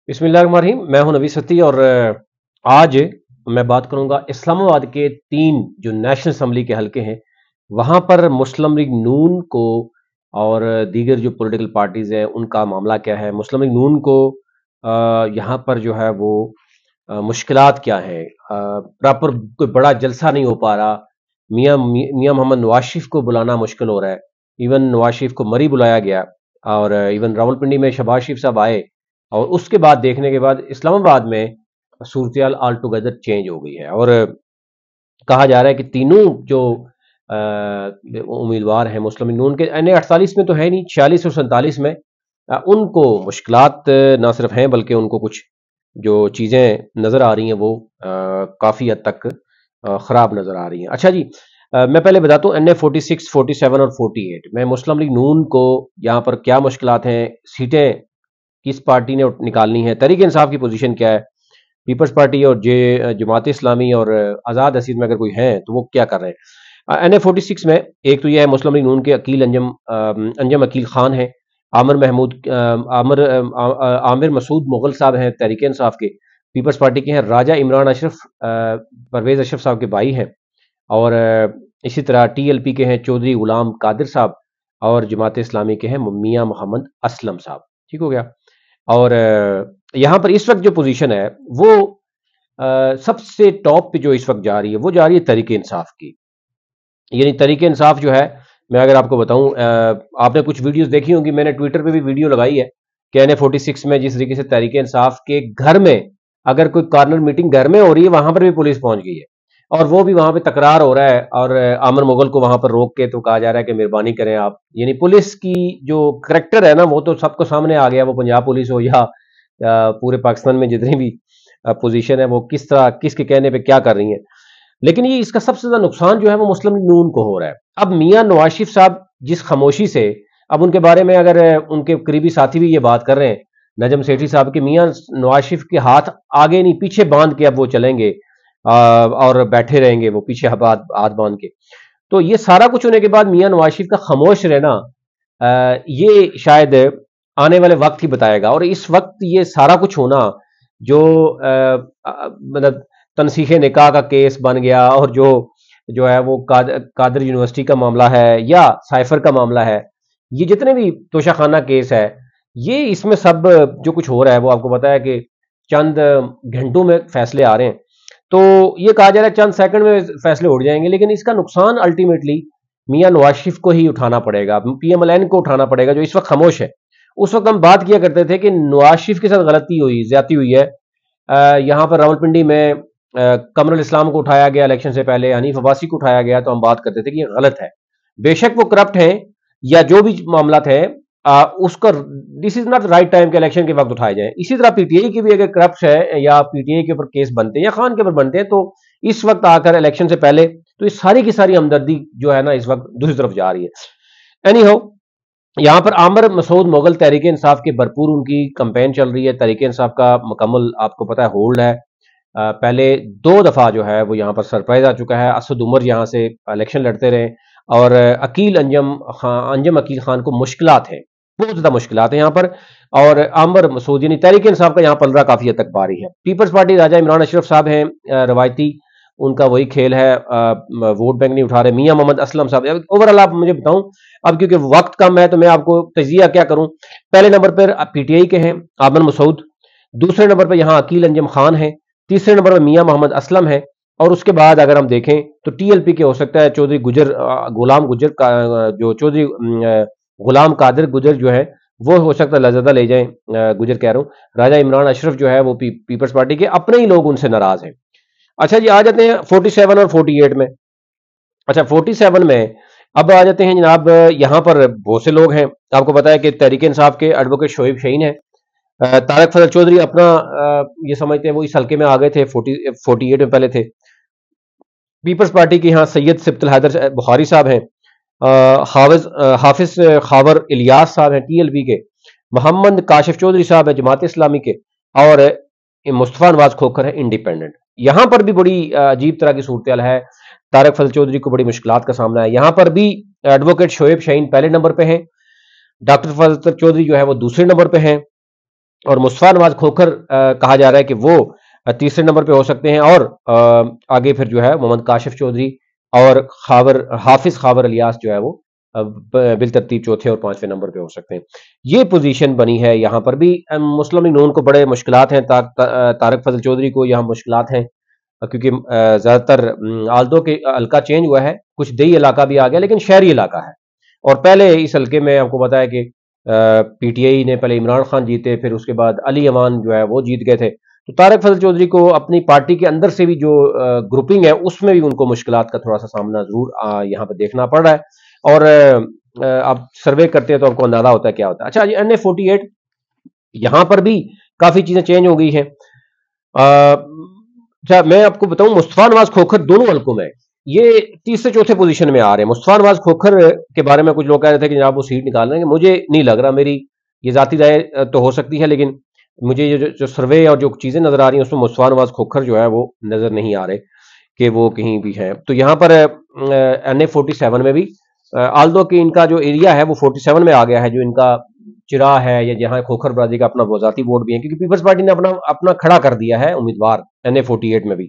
بسم اللہ الرحمن الرحیم، میں ہوں نبی ستی اور آج میں بات کروں گا اسلام آباد کے 3 جو نیشنل اسمبلی کے حلقے ہیں وہاں پر مسلم لیگ نون کو اور دیگر جو پولیٹیکل پارٹیز ہیں ان کا معاملہ کیا ہے۔ مسلم لیگ نون کو یہاں پر جو ہے وہ مشکلات کیا ہیں، پراپر کوئی بڑا جلسہ نہیں ہو پا رہا، میاں محمد نواز شریف کو بلانا مشکل ہو رہا ہے، ایون نواز شریف کو مری بلایا گیا اور ایون راول پنڈی میں شہباز شریف صاحب آئے اور اس کے بعد دیکھنے کے بعد اسلام آباد میں صورتحال آل ٹوگیدر چینج ہو گئی ہے اور کہا جا رہا ہے کہ تینوں جو امیدوار ہیں مسلم لیگ نون کے N48 میں تو ہے نہیں، 46 اور 47 میں ان کو مشکلات نہ صرف ہیں بلکہ ان کو کچھ جو چیزیں نظر آ رہی ہیں وہ کافی حد تک خراب نظر آ رہی ہیں۔ اچھا جی، میں پہلے بتاتا ہوں NA46 47 اور 48 میں مسلم لیگ نون کو یہاں پر کیا مشکلات ہیں، سیٹیں کس پارٹی نے نکالنی ہے، تحریک انصاف کی پوزیشن کیا ہے، پیپلز پارٹی اور جماعت اسلامی اور آزاد حسین میں اگر کوئی ہیں تو وہ کیا کر رہے ہیں۔ NA46 میں ایک تو یہ ہے مسلم لیگ نون کے انجم عقیل خان ہیں، عامر مسعود مغل صاحب ہیں تحریک انصاف کے، پیپلز پارٹی کے ہیں راجہ عمران اشرف، پرویز اشرف صاحب کے بھائی ہیں، اور اسی طرح TLP کے ہیں چودھری غلام قادر صاحب، اور جماعت اسلامی کے ہیں میاں محمد اسلم صاحب۔ ٹھیک ہو گیا۔ اور یہاں پر اس وقت جو پوزیشن ہے وہ سب سے ٹاپ پہ جو اس وقت جا رہی ہے وہ جا رہی ہے تحریک انصاف کی، یعنی تحریک انصاف جو ہے، میں اگر آپ کو بتاؤں، آپ نے کچھ ویڈیوز دیکھی ہوں گی، میں نے ٹویٹر پہ بھی ویڈیو لگائی ہے کہ NA46 میں جس طریقے سے تحریک انصاف کے گھر میں اگر کوئی کارنر میٹنگ گھر میں ہو رہی ہے وہاں پر بھی پولیس پہنچ گئی ہے اور وہ بھی وہاں پہ تکرار ہو رہا ہے، اور عامر مغل کو وہاں پر روک کے تو کہا جا رہا ہے کہ مہربانی کریں آپ، یعنی پولیس کی جو کریکٹر ہے نا وہ تو سب کو سامنے آ گیا، وہ پنجاب پولیس ہو یا پورے پاکستان میں جتنی بھی پوزیشن ہے وہ کس طرح کس کے کہنے پہ کیا کر رہی ہیں۔ لیکن یہ اس کا سب سے زیادہ نقصان جو ہے وہ مسلم لیگ نون کو ہو رہا ہے۔ اب میاں نواز شریف صاحب جس خاموشی سے، اب ان کے بارے میں اگر ان کے قریبی ساتھی بھی یہ بات کر رہے ہیں، نجم سیٹھی صاحب، کہ میاں نواز شریف کے ہاتھ آگے نہیں پیچھے باندھ کے اب وہ چلیں گے اور بیٹھے رہیں گے وہ پیچھے ہاتھ باندھ کے، تو یہ سارا کچھ ہونے کے بعد میاں نواز شریف کا خاموش رہنا یہ شاید آنے والے وقت ہی بتائے گا، اور اس وقت یہ سارا کچھ ہونا جو مطلب تنسیخ نکاح کا کیس بن گیا، اور جو ہے وہ قادر یونیورسٹی کا معاملہ ہے یا سائفر کا معاملہ ہے، یہ جتنے بھی توشہ خانہ کیس ہے، یہ اس میں سب جو کچھ ہو رہا ہے وہ آپ کو پتا ہے کہ چند گھنٹوں میں فیصلے آ رہے ہیں، تو یہ کہا جا رہا ہے چند سیکنڈ میں فیصلے اٹھ جائیں گے، لیکن اس کا نقصان الٹیمیٹلی میاں نواز شریف کو ہی اٹھانا پڑے گا، PMLN کو اٹھانا پڑے گا جو اس وقت خاموش ہے۔ اس وقت ہم بات کیا کرتے تھے کہ نواز شریف کے ساتھ غلطی ہوئی، زیادتی ہوئی ہے، یہاں پر راولپنڈی میں قمر الاسلام کو اٹھایا گیا الیکشن سے پہلے، حنیف عباسی کو اٹھایا گیا، تو ہم بات کرتے تھے کہ یہ غلط ہے، بے شک وہ کرپٹ ہیں یا جو بھی معاملات ہیں، اس کا دس از ناٹ رائٹ ٹائم کہ الیکشن کے وقت اٹھائے جائیں۔ اسی طرح PTI کی بھی اگر کرپٹ ہے یا PTI کے اوپر کیس بنتے ہیں یا خان کے اوپر بنتے ہیں تو اس وقت آ کر الیکشن سے پہلے تو اس ساری کی ساری ہمدردی جو ہے نا اس وقت دوسری طرف جا رہی ہے۔ اینی ہو، یہاں پر عامر مسعود مغل تحریک انصاف کے بھرپور ان کی کمپین چل رہی ہے، تحریک انصاف کا مکمل آپ کو پتا ہے ہولڈ ہے، پہلے 2 دفعہ جو ہے وہ یہاں پر سرپرائز آ چکا ہے، اسد عمر یہاں سے الیکشن لڑتے رہے، اور انجم عقیل خان کو مشکلات ہیں، بہت زیادہ مشکلات ہیں یہاں پر، اور عامر مسعود یعنی تحریک انصاف کا یہاں پلڑا کافی حد تک باری ہے۔ پیپلز پارٹی راجہ عمران اشرف صاحب ہیں، روایتی ان کا وہی کھیل ہے، ووٹ بینک نہیں اٹھا رہے، میاں محمد اسلم صاحب، اوورآل آپ مجھے بتاؤں اب کیونکہ وقت کم ہے تو میں آپ کو تجزیہ کیا کروں، پہلے نمبر پر PTI کے ہیں عامر مسعود، دوسرے نمبر پر یہاں عقیل انجم خان ہیں، تیسرے نمبر پر میاں محمد اسلم ہے، اور اس کے بعد اگر ہم دیکھیں تو TLP کے ہو سکتا ہے چودھری غلام گجر کا، جو چودھری غلام قادر گجر جو ہے وہ ہو سکتا ہے لزدہ لے جائیں، گجر کہہ رہا ہوں، راجہ عمران اشرف جو ہے وہ پیپلز پارٹی کے اپنے ہی لوگ ان سے ناراض ہیں۔ اچھا جی، آ جاتے ہیں 47 اور 48 میں۔ اچھا 47 میں اب آ جاتے ہیں جناب، یہاں پر بہت سے لوگ ہیں، آپ کو پتا ہے کہ تحریک انصاف کے ایڈوکیٹ شعیب شہین ہیں، طارق فضل چودھری اپنا یہ سمجھتے ہیں وہ اس حلقے میں آ گئے تھے، 48 میں پہلے تھے، پیپلز پارٹی کے یہاں سید سبت الحیدر بخاری صاحب ہیں، حافظ خاور الیاس صاحب ہیں TLP کے، محمد کاشف چودھری صاحب ہیں جماعت اسلامی کے، اور مصطفیٰ نواز کھوکھر ہے انڈیپینڈنٹ۔ یہاں پر بھی بڑی عجیب طرح کی صورتحال ہے، طارق فضل چودھری کو بڑی مشکلات کا سامنا ہے، یہاں پر بھی ایڈوکیٹ شعیب شہین پہلے نمبر پہ ہیں، ڈاکٹر فضل چودھری جو ہے وہ دوسرے نمبر پہ ہیں، اور مصطفیٰ نواز کھوکھر کہا جا رہا ہے کہ وہ تیسرے نمبر پہ ہو سکتے ہیں، اور آگے پھر جو ہے محمد کاشف چودھری اور حافظ خاور الیاس جو ہے وہ بالترتیب چوتھے اور پانچویں نمبر پہ ہو سکتے ہیں۔ یہ پوزیشن بنی ہے۔ یہاں پر بھی مسلم لیگ نون کو بڑے مشکلات ہیں، طارق فضل چودھری کو یہاں مشکلات ہیں، کیونکہ زیادہ تر آلدو کے حلقہ چینج ہوا ہے، کچھ دیہی علاقہ بھی آ گیا لیکن شہری علاقہ ہے۔ اور پہلے اس حلقے میں آپ کو بتایا کہ پی ٹی آئی نے پہلے عمران خان جیتے، پھر اس کے بعد علی امان جو ہے وہ جیت گئے تھے، تو طارق فضل چودھری کو اپنی پارٹی کے اندر سے بھی جو گروپنگ ہے اس میں بھی ان کو مشکلات کا تھوڑا سا سامنا ضرور یہاں پہ دیکھنا پڑ رہا ہے۔ اور آپ سروے کرتے ہیں تو آپ کو اندازہ ہوتا ہے کیا ہوتا ہے۔ اچھا جی، NA48 یہاں پر بھی کافی چیزیں چینج ہو گئی ہیں۔ اچھا میں آپ کو بتاؤں، مصطفیٰ نواز کھوکھر دونوں حلقوں میں یہ تیسرے چوتھے پوزیشن میں آ رہے ہیں۔ مصطفیٰ نواز کھوکھر کے بارے میں کچھ لوگ کہہ رہے تھے کہ جناب وہ سیٹ نکال لیں گے، مجھے نہیں لگ رہا، میری یہ ذاتی رائے تو ہو سکتی ہے، لیکن مجھے یہ جو سروے اور جو چیزیں نظر آ رہی ہیں اس میں مصطفیٰ نواز کھوکھر جو ہے وہ نظر نہیں آ رہے کہ وہ کہیں بھی ہیں۔ تو یہاں پر NA47 میں بھی آلدو کہ ان کا جو ایریا ہے وہ 47 میں آ گیا ہے، جو ان کا چرا ہے یا جہاں کھوکھر برادری کا اپنا ذاتی ووٹ بھی ہے، کیونکہ پیپلز پارٹی نے اپنا کھڑا کر دیا ہے امیدوار NA48 میں بھی،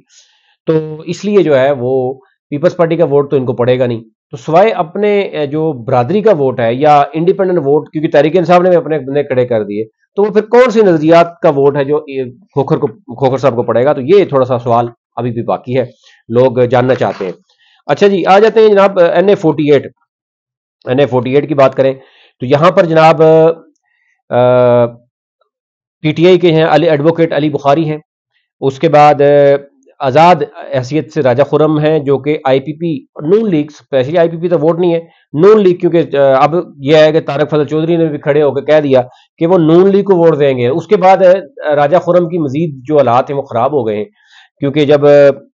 تو اس لیے جو ہے وہ پیپلز پارٹی کا ووٹ تو ان کو پڑے گا نہیں، تو سوائے اپنے جو برادری کا ووٹ ہے یا انڈیپینڈنٹ ووٹ، کیونکہ تحریک انصاف نے بھی اپنے بندے کھڑے کر دیے، تو وہ پھر کون سی نظریات کا ووٹ ہے جو کھوکھر صاحب کو پڑے گا، تو یہ تھوڑا سا سوال ابھی بھی باقی ہے، لوگ جاننا چاہتے ہیں۔ اچھا جی، آ جاتے ہیں جناب NA48 کی بات کریں تو یہاں پر جناب پی ٹی آئی کے ہیں ایڈوکیٹ علی بخاری ہیں، اس کے بعد آزاد حیثیت سے راجہ خرم ہیں جو کہ آئی پی پی نون لیگ، اسپیشلی آئی پی پی تو ووٹ نہیں ہے، نون لیگ، کیونکہ اب یہ ہے کہ طارق فضل چودھری نے بھی کھڑے ہو کے کہہ دیا کہ وہ نون لیگ کو ووٹ دیں گے۔ اس کے بعد راجہ خرم کی مزید جو حالات ہیں وہ خراب ہو گئے ہیں، کیونکہ جب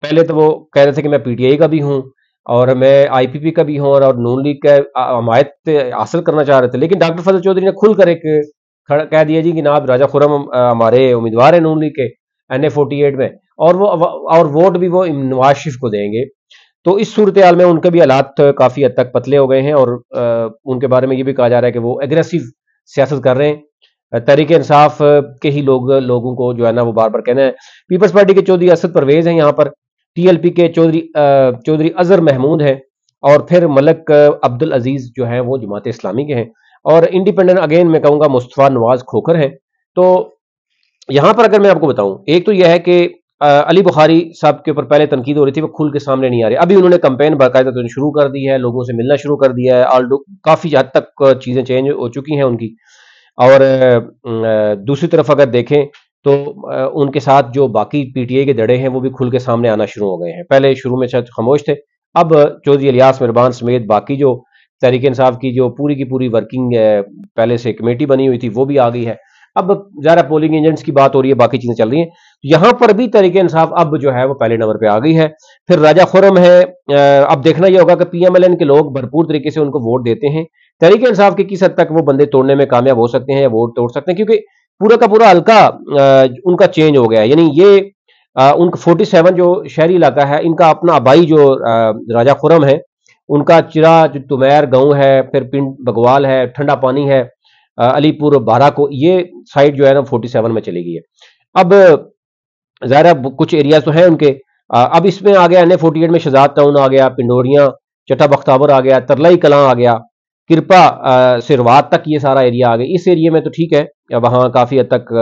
پہلے تو وہ کہہ رہے تھے کہ میں پی ٹی آئی کا بھی ہوں اور میں آئی پی پی کا بھی ہوں اور نون لیگ کا حمایت حاصل کرنا چاہ رہے تھے، لیکن ڈاکٹر فضل چودھری نے کھل کر ایک کہہ دیا جی کہ جناب راجہ خرم ہمارے امیدوار ہیں نون لیگ کے NA48 میں، اور ووٹ بھی وہ نواز شریف کو دیں گے۔ تو اس صورتحال میں ان کے بھی حالات کافی حد تک پتلے ہو گئے ہیں، اور ان کے بارے میں یہ بھی کہا جا رہا ہے کہ وہ ایگریسو سیاست کر رہے ہیں۔ تحریک انصاف کے ہی لوگوں کو جو ہے نا وہ بار بار کہنا ہے۔ پیپلز پارٹی کے چودھری اسد پرویز ہیں یہاں پر، TLP کے چودھری اظہر محمود ہیں، اور پھر ملک عبد العزیز جو ہیں وہ جماعت اسلامی کے ہیں، اور انڈیپینڈنٹ اگین میں کہوں گا مصطفیٰ نواز کھوکھر ہیں۔ تو یہاں پر اگر میں آپ کو بتاؤں، ایک تو یہ ہے کہ علی بخاری صاحب کے اوپر پہلے تنقید ہو رہی تھی، وہ کھل کے سامنے نہیں آ رہے، ابھی انہوں نے کمپین باقاعدہ تو شروع کر دی ہے، لوگوں سے ملنا شروع کر دیا ہے، کافی حد تک چیزیں چینج ہو چکی ہیں ان کی۔ اور دوسری طرف اگر دیکھیں تو ان کے ساتھ جو باقی پی ٹی آئی کے دڑے ہیں وہ بھی کھل کے سامنے آنا شروع ہو گئے ہیں، پہلے شروع میں شاید خاموش تھے، اب چودھری الیاس مہربان سمیت باقی جو تحریک انصاف کی جو پوری کی پوری ورکنگ پہلے سے کمیٹی بنی ہوئی تھی وہ بھی آ گئی ہے، اب ذرا پولنگ ایجنٹس کی بات ہو رہی ہے، باقی چیزیں چل رہی ہیں، یہاں پر بھی تحریک انصاف اب جو ہے وہ پہلے نمبر پہ آ گئی ہے۔ پھر راجہ خرم ہے، اب دیکھنا یہ ہوگا کہ PMLN کے لوگ بھرپور طریقے سے ان کو ووٹ دیتے ہیں، تحریک انصاف کے کس حد تک وہ بندے توڑنے میں کامیاب ہو سکتے ہیں یا ووٹ توڑ سکتے ہیں، کیونکہ پورا کا پورا حلقہ ان کا چینج ہو گیا ہے، یعنی یہ ان کا 47 جو شہری علاقہ ہے، ان کا اپنا آبائی جو راجہ خرم ہے، ان کا چرا جو تمیر گاؤں ہے، پھر پنڈ بگوال ہے، ٹھنڈا پانی ہے، علی پور بارہ کو، یہ سائٹ جو ہے نا 47 میں چلی گئی ہے۔ اب ظاہر کچھ ایریاز تو ہیں ان کے، اب اس میں آ گیا NA48 میں شہزاد ٹاؤن آ گیا، پنڈوریاں، چٹا بختابر آ گیا، ترلائی کلاں آ گیا، کرپا سے روات تک یہ سارا ایریا آ گیا۔ اس ایریا میں تو ٹھیک ہے، وہاں کافی حد تک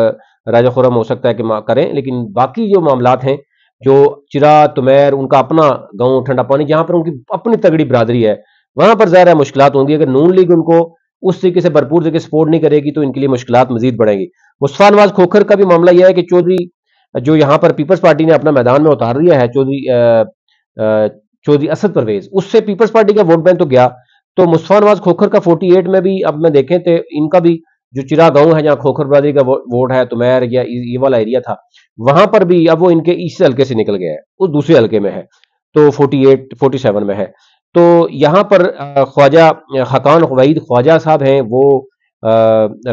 راجہ خرم ہو سکتا ہے کہ کریں، لیکن باقی جو معاملات ہیں، جو چرا تمیر، ان کا اپنا گاؤں ٹھنڈا پانی، جہاں پر ان کی اپنی تگڑی برادری ہے، وہاں پر ظاہر ہے مشکلات ہوں گی۔ اگر نون لیگ ان کو اس طریقے سے بھرپور طریقے سے سپورٹ نہیں کرے گی تو ان کے لیے مشکلات مزید بڑھیں گی۔ مصطفیٰ نواز کھوکھر کا بھی معاملہ یہ ہے کہ چودھری جو یہاں پر پیپلز پارٹی نے اپنا میدان میں اتار دیا ہے، چودھری اسد پرویز، اس سے پیپلز پارٹی کا ووٹ بینک تو گیا، تو مصطفیٰ نواز کھوکھر کا 48 میں بھی اب میں دیکھیں تو ان کا بھی جو چرا گاؤں ہے جہاں کھوکھر برادری کا ووٹ ہے، تمیر یا یہ والا ایریا تھا، وہاں پر بھی اب وہ ان کے اس حلقے سے نکل گیا ہے، وہ دوسرے حلقے میں ہے، تو 47 میں ہے۔ تو یہاں پر خواجہ حقان وحید خواجہ صاحب ہیں، وہ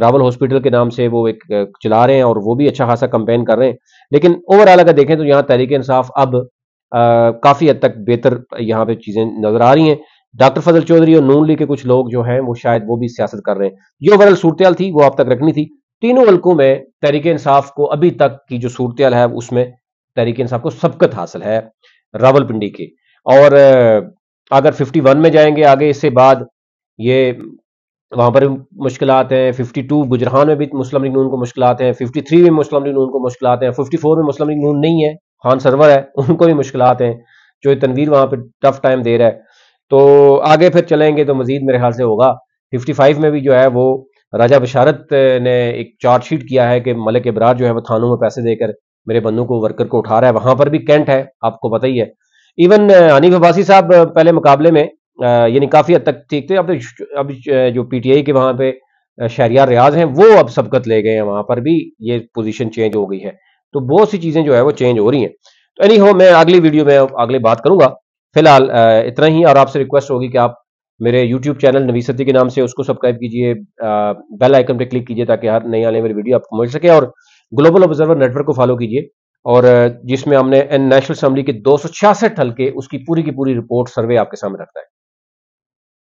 راول ہاسپٹل کے نام سے وہ ایک چلا رہے ہیں، اور وہ بھی اچھا خاصا کمپین کر رہے ہیں، لیکن اوور آل اگر دیکھیں تو یہاں تحریک انصاف اب کافی حد تک بہتر یہاں پہ چیزیں نظر آ رہی ہیں۔ ڈاکٹر فضل چودھری اور نون لیگ کے کچھ لوگ جو ہیں وہ شاید وہ بھی سیاست کر رہے ہیں۔ یہ اوور آل صورتحال تھی، وہ آپ تک رکھنی تھی۔ تینوں حلقوں میں تحریک انصاف کو ابھی تک کی جو صورتحال ہے اس میں تحریک انصاف کو سبقت حاصل ہے راولپنڈی کی. اور اگر 51 میں جائیں گے آگے اس سے بعد یہ وہاں پر مشکلات ہیں. 52 گجرہان میں بھی مسلم لیگ نون کو مشکلات ہیں. 53 میں مسلم لیگ نون کو مشکلات ہیں. 54 میں مسلم لیگ نون نہیں ہے, خان سرور ہے, ان کو بھی مشکلات ہیں. جو تنویر وہاں پہ ٹف ٹائم دے رہا ہے. تو آگے پھر چلیں گے تو مزید میرے خیال سے ہوگا. 55 میں بھی جو ہے وہ راجہ بشارت نے ایک چارج شیٹ کیا ہے کہ ملک ابرار جو ہے وہ تھانوں میں پیسے دے کر میرے بندوں کو ورکر کو اٹھا رہا ہے. وہاں پر بھی کینٹ ہے, آپ کو پتہ ہی ہے. ایون حنیف عباسی صاحب پہلے مقابلے میں یعنی کافی حد تک ٹھیک تھے. اب جو پی ٹی آئی کے وہاں پہ شہریار ریاض ہیں وہ اب سبقت لے گئے ہیں, وہاں پر بھی یہ پوزیشن چینج ہو گئی ہے. تو بہت سی چیزیں جو ہے وہ چینج ہو رہی ہیں. تو اینی ہو میں اگلی ویڈیو میں اگلی بات کروں گا. فی الحال اتنا ہی, اور آپ سے ریکویسٹ ہوگی کہ آپ میرے یوٹیوب چینل نوید صدیقی کے نام سے اس کو سبسکرائب کیجئے, بیل آئکن پہ کلک کیجئے تاکہ ہر نئی آنے والی ویڈیو آپ کو مل سکے, اور گلوبل آبزرور نیٹ ورک کو فالو کیجئے, اور جس میں ہم نے نیشنل اسمبلی کے 266 حلقے اس کی پوری رپورٹ سروے آپ کے سامنے رکھتا ہے.